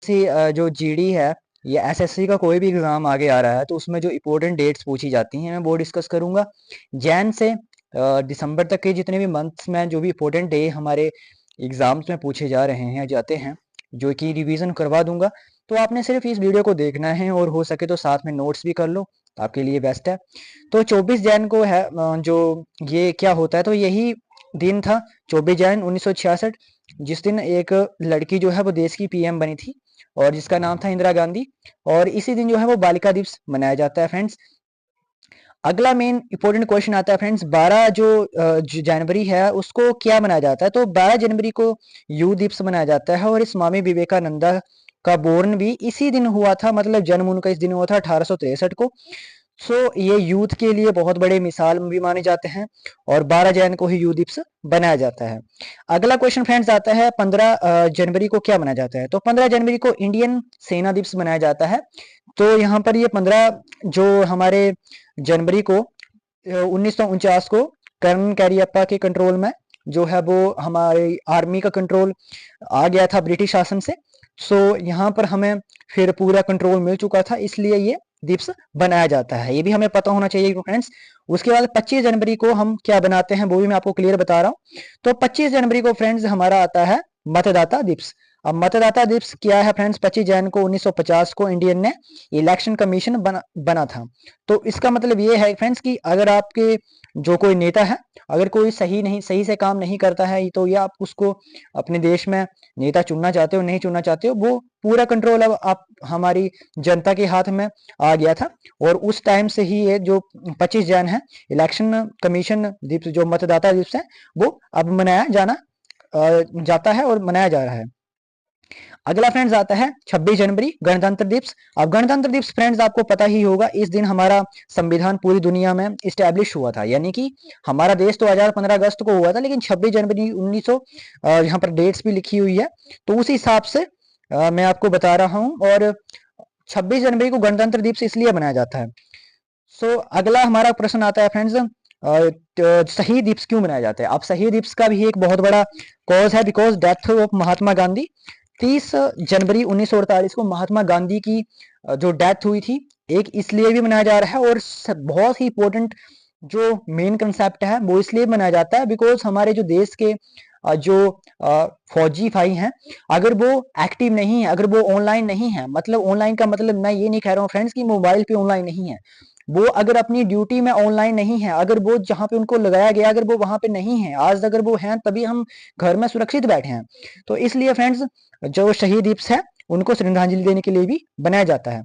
जो जीडी है या एसएससी का कोई भी एग्जाम आगे आ रहा है तो उसमें जो इंपॉर्टेंट डेट्स पूछी जाती हैं मैं वो डिस्कस करूंगा। जैन से दिसंबर तक के जितने भी मंथ्स में जो भी इंपॉर्टेंट डे हमारे एग्जाम्स में पूछे जा रहे हैं जाते हैं जो कि रिवीजन करवा दूंगा। तो आपने सिर्फ इस वीडियो को देखना है और हो सके तो साथ में नोट्स भी कर लो, आपके लिए बेस्ट है। तो 24 जैन को है जो ये क्या होता है, तो यही दिन था 24 जैन 1966, जिस दिन एक लड़की जो है वो देश की पीएम बनी थी और जिसका नाम था इंदिरा गांधी। और इसी दिन जो है वो बालिका दिवस मनाया जाता है फ्रेंड्स। अगला मेन इंपॉर्टेंट क्वेश्चन आता है फ्रेंड्स, 12 जो जनवरी है उसको क्या मनाया जाता है। तो 12 जनवरी को युवा दिवस मनाया जाता है और इस स्वामी विवेकानंद का बोर्न भी इसी दिन हुआ था, मतलब जन्म उनका इस दिन हुआ था 1863 को। सो ये यूथ के लिए बहुत बड़े मिसाल भी माने जाते हैं और 12 जैन को ही यूथ दिवस बनाया जाता है। अगला क्वेश्चन फ्रेंड्स आता है 15 जनवरी को क्या मनाया जाता है। तो 15 जनवरी को इंडियन सेना दिवस मनाया जाता है। तो यहाँ पर ये 15 जो हमारे जनवरी को 1949 को कर्नल कैरियप्पा के कंट्रोल में जो है वो हमारी आर्मी का कंट्रोल आ गया था ब्रिटिश शासन से। सो यहाँ पर हमें फिर पूरा कंट्रोल मिल चुका था, इसलिए ये दिवस बनाया जाता है, ये भी हमें पता होना चाहिए फ्रेंड्स। उसके बाद 25 जनवरी को हम क्या बनाते हैं वो भी मैं आपको क्लियर बता रहा हूँ। तो 25 जनवरी को फ्रेंड्स हमारा आता है मतदाता दिवस। अब मतदाता दिवस क्या है फ्रेंड्स, 25 जनवरी को 1950 को इंडियन ने इलेक्शन कमीशन बना था। तो इसका मतलब ये है फ्रेंड्स कि अगर आपके जो कोई नेता है अगर कोई सही से काम नहीं करता है तो या आप उसको अपने देश में नेता चुनना चाहते हो नहीं चुनना चाहते हो, वो पूरा कंट्रोल अब आप हमारी जनता के हाथ में आ गया था। और उस टाइम से ही ये जो 25 जैन है इलेक्शन कमीशन दिवस जो मतदाता दिवस है वो अब मनाया जाता है और मनाया जा रहा है। अगला फ्रेंड्स आता है 26 जनवरी गणतंत्र दिवस। अब गणतंत्र दिवस फ्रेंड्स आपको पता ही होगा, इस दिन हमारा संविधान पूरी दुनिया में इस्टेब्लिश हुआ था, यानी कि हमारा देश तो आजाद 15 अगस्त को हुआ था लेकिन 26 जनवरी 1900 यहाँ पर डेट्स भी लिखी हुई है तो उस हिसाब से मैं आपको बता रहा हूँ। और 26 जनवरी को गणतंत्र दिवस इसलिए मनाया जाता है। सो अगला हमारा प्रश्न आता है फ्रेंड्स, शहीद दिवस क्यों मनाया जाता है। अब शहीद दिवस का भी एक बहुत बड़ा कॉज है, because death of Mahatma Gandhi 30 जनवरी 1948 को महात्मा गांधी की जो डेथ हुई थी, एक इसलिए भी मनाया जा रहा है। और बहुत ही इंपॉर्टेंट जो मेन कंसेप्ट है वो इसलिए मनाया जाता है बिकॉज हमारे जो देश के जो फौजी भाई हैं अगर वो एक्टिव नहीं है, अगर वो ऑनलाइन नहीं है, मतलब ऑनलाइन का मतलब मैं ये नहीं कह रहा हूँ फ्रेंड्स कि मोबाइल पे ऑनलाइन नहीं है, वो अगर अपनी ड्यूटी में ऑनलाइन नहीं है, अगर वो जहाँ पे उनको लगाया गया अगर वो वहां पे नहीं है, आज अगर वो हैं तभी हम घर में सुरक्षित बैठे हैं। तो इसलिए फ्रेंड्स जो शहीद दिवस है उनको श्रद्धांजलि देने के लिए भी बनाया जाता है।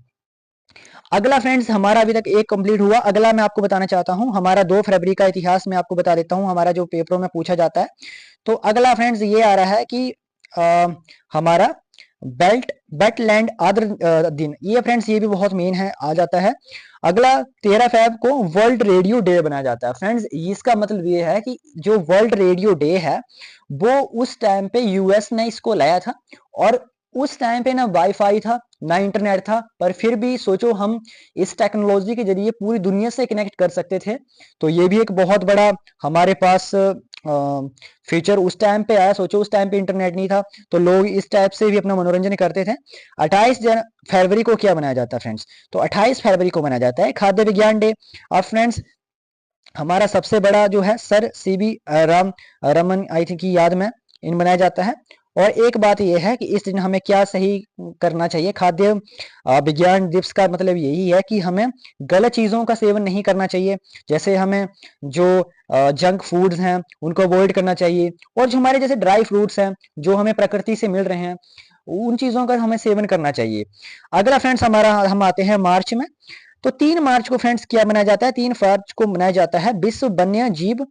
अगला फ्रेंड्स हमारा अभी तक एक कंप्लीट हुआ, अगला मैं आपको बताना चाहता हूं हमारा 2 फरवरी का इतिहास मैं आपको बता देता हूं, हमारा जो पेपरों में पूछा जाता है। तो अगला फ्रेंड्स ये आ रहा है कि हमारा बेटलैंड आद्र दिन, ये फ्रेंड्स ये भी बहुत मेन है आ जाता है। अगला 13 फेब को वर्ल्ड रेडियो डे बनाया जाता है। फ्रेंड्स इसका मतलब ये है कि जो वर्ल्ड रेडियो डे है वो उस टाइम पे यूएस ने इसको लाया था और उस टाइम पे ना वाईफाई था ना इंटरनेट था, पर फिर भी सोचो हम इस टेक्नोलॉजी के जरिए पूरी दुनिया से कनेक्ट कर सकते थे। तो ये भी एक बहुत बड़ा हमारे पास फीचर उस टाइम पे आया। सोचो उस टाइम पे इंटरनेट नहीं था तो लोग इस टाइप से भी अपना मनोरंजन करते थे। 28 फरवरी को क्या मनाया जाता है फ्रेंड्स, तो 28 फरवरी को मनाया जाता है खाद्य विज्ञान डे। अब फ्रेंड्स हमारा सबसे बड़ा जो है sir CV Raman I think की याद में इन बनाया जाता है। और एक बात यह है कि इस दिन हमें क्या सही करना चाहिए, खाद्य विज्ञान दिवस का मतलब यही है कि हमें गलत चीज़ों का सेवन नहीं करना चाहिए, जैसे हमें जो जंक फूड्स हैं उनको अवॉइड करना चाहिए और जो हमारे जैसे ड्राई फ्रूट्स हैं जो हमें प्रकृति से मिल रहे हैं उन चीज़ों का हमें सेवन करना चाहिए। अगला फ्रेंड्स हमारा हम आते हैं मार्च में। तो 3 मार्च को फ्रेंड्स क्या मनाया जाता है, 3 मार्च को मनाया जाता है विश्व वन्य जीव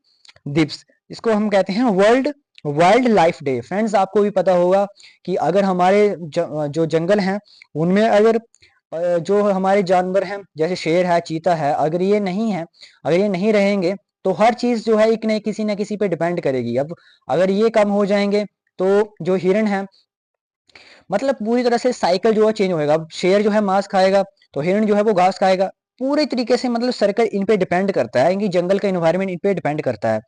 दिवस। इसको हम कहते हैं world wild life day. Friends आपको भी पता होगा कि अगर हमारे जो जंगल हैं उनमें अगर जो हमारे जानवर हैं जैसे शेर है चीता है, अगर ये नहीं है, अगर ये नहीं रहेंगे तो हर चीज जो है एक न किसी पे डिपेंड करेगी। अब अगर ये कम हो जाएंगे तो जो हिरण है मतलब पूरी तरह से साइकिल जो है चेंज होएगा। अब शेर जो है मांस खाएगा तो हिरण जो है वो घास खाएगा, पूरे तरीके से मतलब सर्कल इन पे डिपेंड करता है, इनकी जंगल का इन्वायरमेंट इन पे डिपेंड करता है।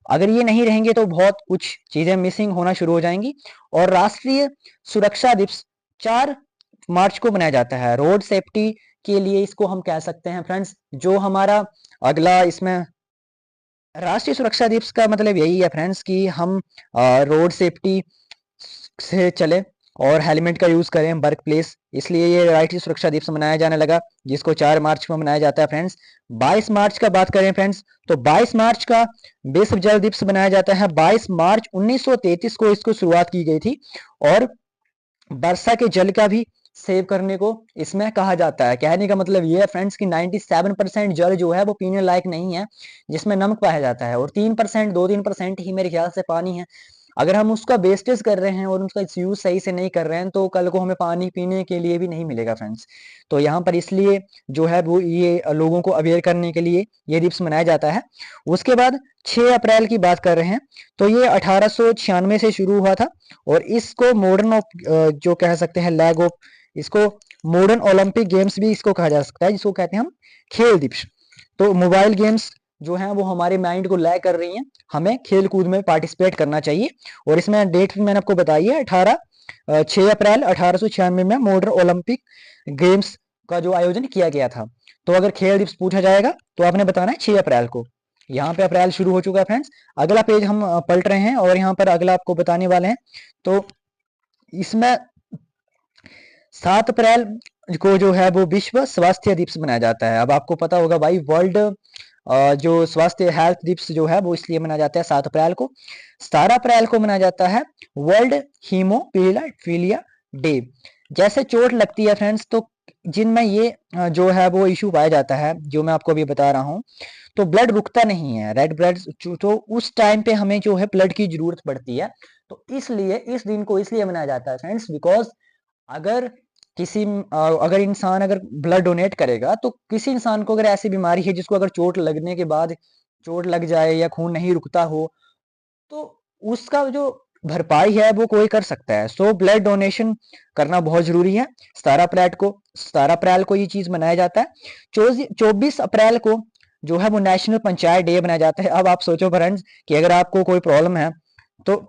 अगर ये नहीं रहेंगे तो बहुत कुछ चीजें मिसिंग होना शुरू हो जाएंगी। और राष्ट्रीय सुरक्षा दिवस 4 मार्च को मनाया जाता है। रोड सेफ्टी के लिए इसको हम कह सकते हैं फ्रेंड्स। जो हमारा अगला इसमें राष्ट्रीय सुरक्षा दिवस का मतलब यही है फ्रेंड्स कि हम रोड सेफ्टी से चलें और हेलमेट का यूज करें वर्क प्लेस, इसलिए ये राष्ट्रीय सुरक्षा दिवस मनाया जाने लगा, जिसको 4 मार्च को मनाया जाता है फ्रेंड्स। 22 मार्च का बात करें फ्रेंड्स, तो 22 मार्च का विश्व जल दिवस मनाया जाता है। 22 मार्च 1933 को इसको शुरुआत की गई थी और वर्षा के जल का भी सेव करने को इसमें कहा जाता है। कहने का मतलब ये है फ्रेंड्स कि 97% जल जो है वो पीने लायक नहीं है, जिसमें नमक पाया जाता है, और 3% 2-3% ही मेरे ख्याल से पानी है। अगर हम उसका वेस्टेज कर रहे हैं और उसका यूज सही से नहीं कर रहे हैं तो कल को हमें पानी पीने के लिए भी नहीं मिलेगा फ्रेंड्स। तो यहाँ पर इसलिए जो है वो ये लोगों को अवेयर करने के लिए ये दिवस मनाया जाता है। उसके बाद 6 अप्रैल की बात कर रहे हैं, तो ये 1896 से शुरू हुआ था और इसको मॉडर्न ऑफ जो कह सकते हैं लैग ऑफ, इसको मॉडर्न ओलंपिक गेम्स भी इसको कहा जा सकता है, जिसको कहते हैं हम खेल दिवस। तो मोबाइल गेम्स जो हैं वो हमारे माइंड को लैग कर रही हैं, हमें खेल कूद में पार्टिसिपेट करना चाहिए। और इसमें डेट मैंने आपको बताई है 6 अप्रैल 1896 में मॉडर्न ओलंपिक गेम्स का जो आयोजन किया गया था। तो अगर खेल दिवस पूछा जाएगा तो आपने बताना है 6 अप्रैल को। यहाँ पे अप्रैल शुरू हो चुका है फ्रेंड्स। अगला पेज हम पलट रहे हैं और यहाँ पर अगला आपको बताने वाले हैं। तो इसमें 7 अप्रैल को जो है वो विश्व स्वास्थ्य दिवस मनाया जाता है। अब आपको पता होगा भाई, वर्ल्ड जो स्वास्थ्य हेल्थ दिवस जो है वो इसलिए मनाया जाता है 7 अप्रैल को। 17 अप्रैल को मनाया जाता है वर्ल्ड हीमोफीलिया डे। जैसे चोट लगती है फ्रेंड्स, तो जिनमें ये जो है वो इशू पाया जाता है जो मैं आपको अभी बता रहा हूँ, तो ब्लड रुकता नहीं है, रेड ब्लड, तो उस टाइम पे हमें जो है ब्लड की जरूरत पड़ती है। तो इसलिए इस दिन को इसलिए मनाया जाता है फ्रेंड्स, बिकॉज अगर अगर इंसान अगर ब्लड डोनेट करेगा तो किसी इंसान को अगर ऐसी बीमारी है जिसको अगर चोट लगने के बाद चोट लग जाए या खून नहीं रुकता हो, तो उसका जो भरपाई है वो कोई कर सकता है। सो ब्लड डोनेशन करना बहुत जरूरी है। 17 अप्रैल को ये चीज मनाया जाता है। 24 अप्रैल को जो है वो नेशनल पंचायत डे मनाया जाता है। अब आप सोचो फ्रेंड्स कि अगर आपको कोई प्रॉब्लम है तो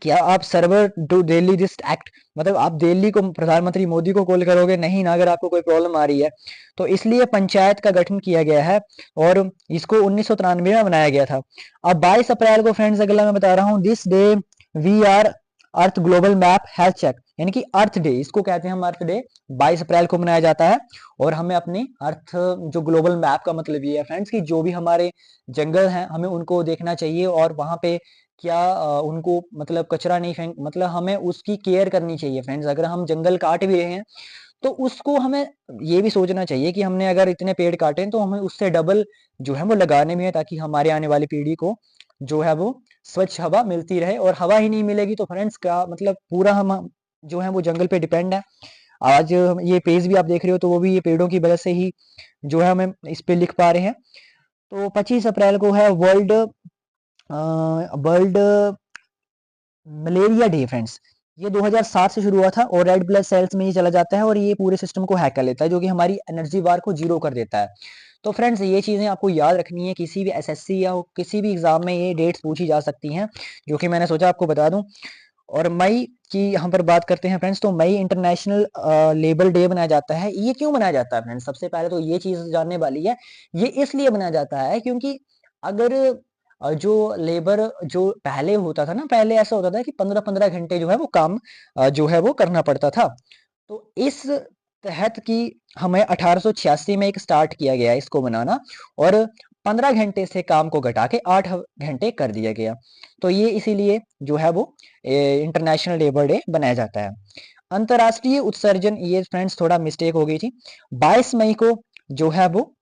क्या आप server to Delhi this act, मतलब आप दिल्ली को प्रधानमंत्री मोदी को कॉल करोगे नहीं ना, अगर आपको कोई प्रॉब्लम आ रही है। तो इसलिए पंचायत का गठन किया गया है और इसको 1993 में बनाया गया था। अब 22 अप्रैल को फ्रेंड्स अगला मैं बता रहा हूँ, this day we are earth global map health check, यानी कि अर्थ डे, इसको कहते हैं हम अर्थ डे। 22 अप्रैल को मनाया जाता है और हमें अपनी अर्थ जो ग्लोबल मैप का मतलब ये है फ्रेंड्स कि जो भी हमारे जंगल हैं हमें उनको देखना चाहिए और वहां पे क्या उनको मतलब कचरा नहीं फेंक, मतलब हमें उसकी केयर करनी चाहिए फ्रेंड्स। अगर हम जंगल काट भी रहे हैं तो उसको हमें ये भी सोचना चाहिए कि हमने अगर इतने पेड़ काटे हैं तो हमें उससे डबल जो है वो लगाने भी है, ताकि हमारे आने वाली पीढ़ी को जो है वो स्वच्छ हवा मिलती रहे। और हवा ही नहीं मिलेगी तो फ्रेंड्स का मतलब पूरा हम जो है वो जंगल पे डिपेंड है। आज ये पेज भी आप देख रहे हो तो वो भी ये पेड़ों की वजह से ही जो है हमें इस पे लिख पा रहे हैं। तो 25 अप्रैल को है world world malaria day friends. ये 2007 से शुरू हुआ था और रेड ब्लड सेल्स में ये चला जाता है और ये पूरे सिस्टम को हैक कर लेता है, जो कि हमारी एनर्जी बार को जीरो कर देता है। तो फ्रेंड्स ये चीज़ें आपको याद रखनी है, किसी भी एसएससी या किसी भी एग्जाम में ये डेट्स पूछी जा सकती हैं, जो कि मैंने सोचा आपको बता दूं। और मई की यहाँ पर बात करते हैं फ्रेंड्स, तो मई इंटरनेशनल लेबर डे मनाया जाता है। ये क्यों मनाया जाता है फ्रेंड्स, सबसे पहले तो ये चीज़ जानने वाली है। ये इसलिए मनाया जाता है क्योंकि अगर जो लेबर जो पहले होता था ना, पहले ऐसा होता था कि 15-15 घंटे जो है वो काम जो है वो करना पड़ता था। तो इस तहत की हमें 1886 में एक स्टार्ट किया गया इसको बनाना और 15 घंटे से काम को घटा के 8 घंटे कर दिया गया। तो ये इसीलिए जो है वो इंटरनेशनल लेबर डे बनाया जाता है। अंतरराष्ट्रीय उत्सर्जन, ये फ्रेंड्स थोड़ा मिस्टेक हो गई थी, 22 मई को जो है वो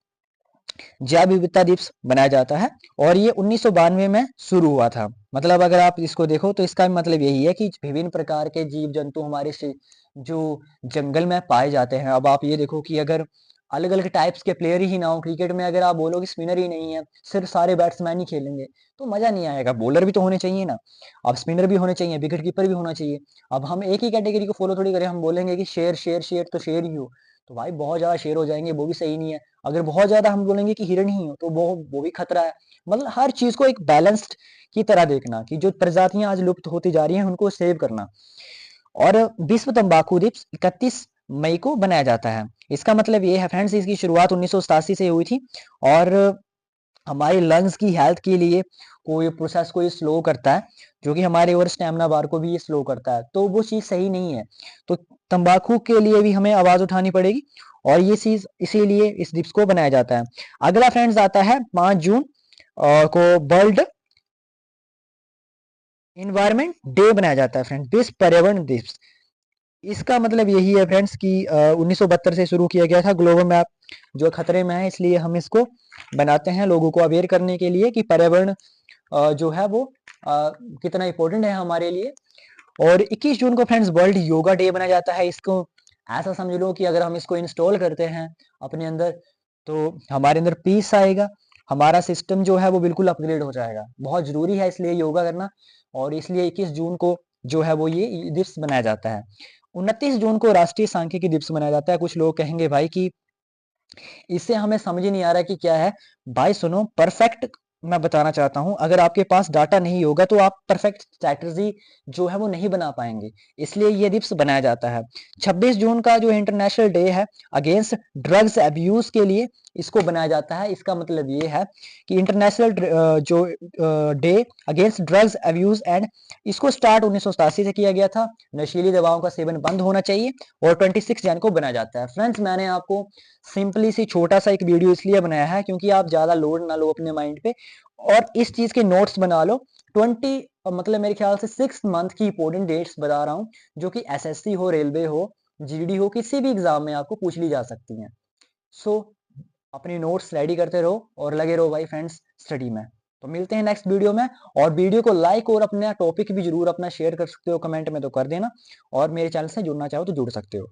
जैव विविधता दिवस बनाया जाता है और ये 1992 में शुरू हुआ था। मतलब अगर आप इसको देखो तो इसका मतलब यही है कि विभिन्न प्रकार के जीव जंतु हमारे से जो जंगल में पाए जाते हैं। अब आप ये देखो कि अगर अलग अलग टाइप्स के प्लेयर ही ना हो क्रिकेट में, अगर आप बोलो कि स्पिनर ही नहीं है, सिर्फ सारे बैट्समैन ही खेलेंगे तो मजा नहीं आएगा। बॉलर भी तो होने चाहिए ना, अब स्पिनर भी होने चाहिए, विकेट कीपर भी होना चाहिए। अब हम एक ही कैटेगरी को फॉलो थोड़ी करें, हम बोलेंगे कि शेर शेर शेर तो शेर ही हो, तो भाई बहुत ज्यादा शेर हो जाएंगे, वो भी सही नहीं है। अगर बहुत ज्यादा हम बोलेंगे कि हिरण ही हो तो वो भी खतरा है। मतलब हर चीज को एक बैलेंस्ड की तरह देखना कि जो प्रजातियां आज लुप्त होती जा रही हैं उनको सेव करना। और विश्व तंबाकू दिवस 31 मई को बनाया जाता है। इसका मतलब ये है फ्रेंड्स, इसकी शुरुआत 1987 से हुई थी और हमारे लंग्स की हेल्थ के लिए कोई प्रोसेस को ये स्लो करता है, जो कि हमारे और स्टेमिना बार को भी ये स्लो करता है, तो वो चीज़ सही नहीं है। तो तंबाकू के लिए भी हमें आवाज़ उठानी पड़ेगी और ये चीज़ इसीलिए इस दिवस को बनाया जाता है। अगला फ्रेंड्स आता है 5 जून को वर्ल्ड इन्वायरमेंट डे बनाया जाता है फ्रेंड्स, विश्व पर्यावरण दिवस। इसका मतलब यही है फ्रेंड्स कि 1972 से शुरू किया गया था ग्लोबल मैप जो खतरे में है, इसलिए हम इसको बनाते हैं लोगों को अवेयर करने के लिए कि पर्यावरण जो है वो कितना इम्पोर्टेंट है हमारे लिए। और 21 जून को फ्रेंड्स वर्ल्ड योगा डे बनाया जाता है। इसको ऐसा समझ लो कि अगर हम इसको इंस्टॉल करते हैं अपने अंदर तो हमारे अंदर पीस आएगा, हमारा सिस्टम जो है वो बिल्कुल अपग्रेड हो जाएगा। बहुत जरूरी है इसलिए योगा करना, और इसलिए 21 जून को जो है वो ये दिवस मनाया जाता है। 29 जून को राष्ट्रीय सांख्यिकी दिवस मनाया जाता है। कुछ लोग कहेंगे भाई कि इससे हमें समझ ही नहीं आ रहा कि क्या है। भाई सुनो, परफेक्ट मैं बताना चाहता हूं, अगर आपके पास डाटा नहीं होगा तो आप परफेक्ट स्ट्रैटेजी जो है वो नहीं बना पाएंगे, इसलिए ये दिवस बनाया जाता है। 26 जून का जो इंटरनेशनल डे है अगेंस्ट ड्रग्स अब्यूज के लिए इसको बनाया जाता है। इसका मतलब ये है कि इंटरनेशनल जो day against drugs abuse and, इसको स्टार्ट 1987 से किया गया था। नशीली दवाओं का सेवन बंद होना चाहिए और 26 जन को बनाया जाता है। फ्रेंड्स मैंने आपको सिंपली सी छोटा सा एक वीडियो इसलिए बनाया है क्योंकि आप ज्यादा लोड ना लो अपने माइंड पे, और इस चीज के नोट्स बना लो। 20 मतलब मेरे ख्याल से 6 मंथ की इंपॉर्टेंट डेट्स बता रहा हूँ जो कि एसएससी हो, रेलवे हो, जीडी हो, किसी भी एग्जाम में आपको पूछ ली जा सकती हैं। सो अपनी नोट्स रेडी करते रहो और लगे रहो भाई फ्रेंड्स स्टडी में। तो मिलते हैं नेक्स्ट वीडियो में, और वीडियो को लाइक और अपना टॉपिक भी जरूर अपना शेयर कर सकते हो, कमेंट में तो कर देना, और मेरे चैनल से जुड़ना चाहो तो जुड़ सकते हो।